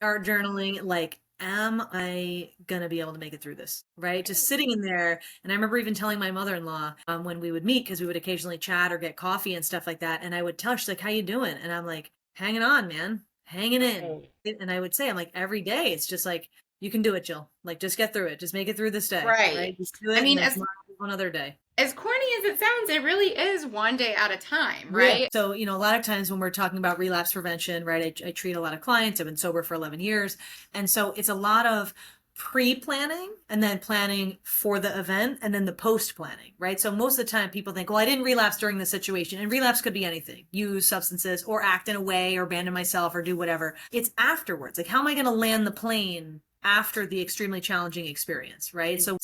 Art journaling, like, am I gonna be able to make it through this? Right? Just sitting in there. And I remember even telling my mother-in-law when we would meet, because we would occasionally chat or get coffee and stuff like that. And I would tell her, she's like, how you doing? And I'm like, hanging on, man, hanging in. Right. And I would say, I'm like, every day, it's just like, you can do it, Jill. Like, just get through it. Just make it through this day. Right. Right? Just do I it. And mean, then tomorrow is one other day. as corny as it sounds, it really is one day at a time, Yeah. right? So, a lot of times when we're talking about relapse prevention, right, I treat a lot of clients. I've been sober for 11 years. And so it's a lot of pre-planning and then planning for the event and then the post-planning, right? So most of the time people think, well, I didn't relapse during the situation. And relapse could be anything, use substances or act in a way or abandon myself or do whatever. It's afterwards. Like, how am I going to land the plane after the extremely challenging experience, right? So,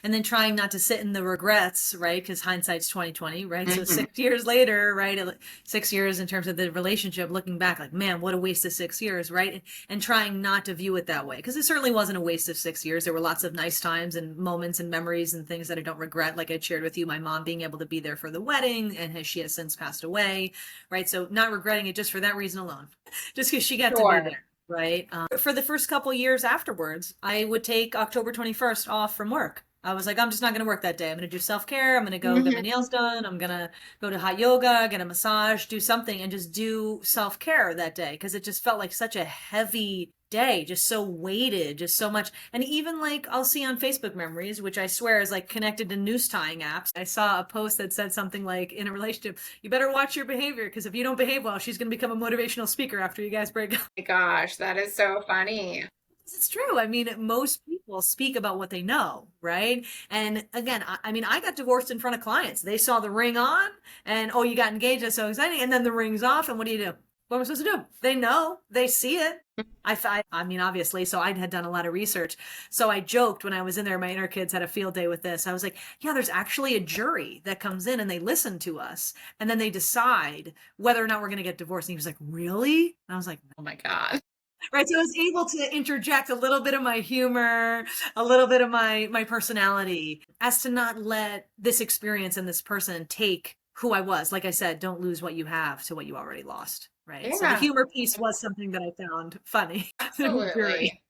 and then trying not to sit in the regrets, right? Because hindsight's 2020, right? So Mhm. 6 years later, right? 6 years in terms of the relationship, looking back, like, man, what a waste of 6 years, right? And trying not to view it that way, because it certainly wasn't a waste of 6 years. There were lots of nice times and moments and memories and things that I don't regret. Like I shared with you, my mom being able to be there for the wedding, and she has since passed away, right? So not regretting it just for that reason alone, just because she got to be Sure. there. Right. For the first couple years afterwards, I would take October 21st off from work. I was like, I'm just not going to work that day. I'm going to do self-care. I'm going to go get my Mhm. nails done. I'm going to go to hot yoga, get a massage, do something, and just do self-care that day, because it just felt like such a heavy day, just so weighted, just so much. And even like I'll see on Facebook memories, which I swear is like connected to news tying apps. I saw a post that said something like, in a relationship, you better watch your behavior, because if you don't behave well, she's going to become a motivational speaker after you guys break up. My gosh, that is so funny. It's true. I mean, most people speak about what they know, right? And again, I mean, I got divorced in front of clients. They saw the ring on and, oh, you got engaged. That's so exciting. And then the ring's off. And what do? What am I supposed to do? They know, they see it. I mean, obviously, so I had done a lot of research. So I joked when I was in there, my inner kids had a field day with this. I was like, yeah, there's actually a jury that comes in and they listen to us and then they decide whether or not we're going to get divorced. And he was like, really? And I was like, Oh my God. right. So I was able to interject a little bit of my humor, a little bit of my personality, as to not let this experience and this person take who I was. Like I said, don't lose what you have to what you already lost. Right. So the Yeah, humor piece was something that I found funny. absolutely.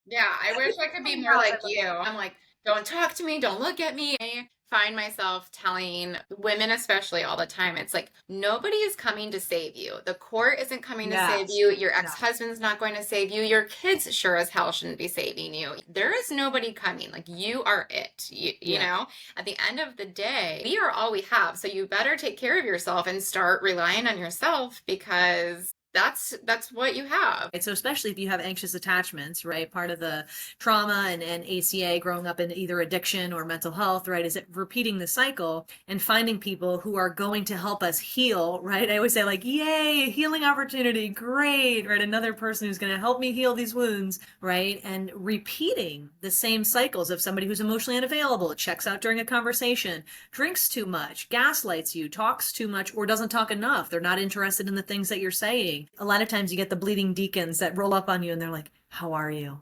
Yeah, I wish I could be more like you. I'm like, don't talk to me, don't look at me. I find myself telling women, especially all the time, it's like, nobody is coming to save you. The court isn't coming to save Yes. you. Your Yeah. ex-husband's not going to save you. Your kids sure as hell shouldn't be saving you. There is nobody coming. Like, you are it. You Yeah. know, at the end of the day, we are all we have. So you better take care of yourself and start relying on yourself, because that's what you have. Right. So especially if you have anxious attachments, right? Part of the trauma and ACA growing up in either addiction or mental health, right? Is it repeating the cycle and finding people who are going to help us heal, right? I always say, like, yay, healing opportunity, great, right? Another person who's going to help me heal these wounds, right? And repeating the same cycles of somebody who's emotionally unavailable, checks out during a conversation, drinks too much, gaslights you, talks too much, or doesn't talk enough. They're not interested in the things that you're saying. A lot of times you get the bleeding deacons that roll up on you and they're like, how are you?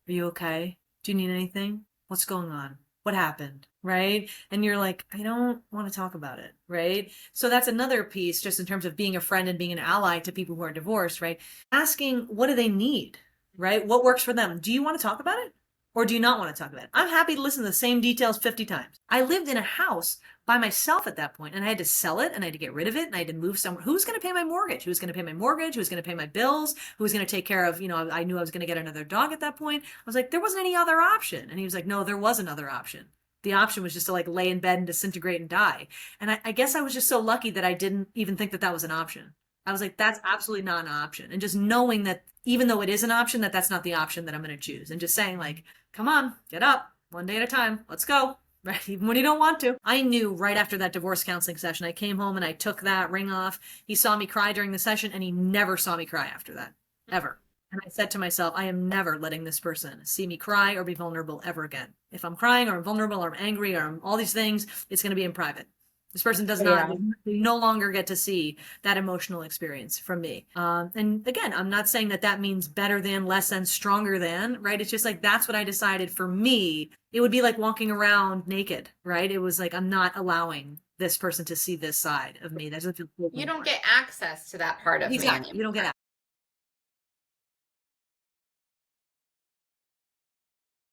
Are you okay? Do you need anything? What's going on? What happened? Right? And you're like, I don't want to talk about it. Right? So that's another piece, just in terms of being a friend and being an ally to people who are divorced, right? Asking, what do they need? Right? What works for them? Do you want to talk about it? Or do you not want to talk about it? I'm happy to listen to the same details 50 times. I lived in a house by myself at that point, and I had to sell it and I had to get rid of it and I had to move somewhere. Who's going to pay my mortgage? Who's going to pay my mortgage? Who's going to pay my bills? Who's going to take care of, I knew I was going to get another dog at that point. I was like, there wasn't any other option. And he was like, no, there was another option. The option was just to like lay in bed and disintegrate and die. And I guess I was just so lucky that I didn't even think that that was an option. I was like, that's absolutely not an option. And just knowing that even though it is an option, that that's not the option that I'm going to choose. And just saying, like, come on, get up one day at a time. Let's go. Right. Even when you don't want to. I knew right after that divorce counseling session, I came home and I took that ring off. He saw me cry during the session and he never saw me cry after that, ever. And I said to myself, I am never letting this person see me cry or be vulnerable ever again. If I'm crying or I'm vulnerable or I'm angry or I'm all these things, it's going to be in private. This person does not, Yeah. they no longer get to see that emotional experience from me. And again, I'm not saying that that means better than, less than, stronger than, right? It's just like, that's what I decided for me. It would be like walking around naked, right? It was like, I'm not allowing this person to see this side of me. That doesn't feel cool You don't anymore. get access to that part of me Exactly. anymore. You don't get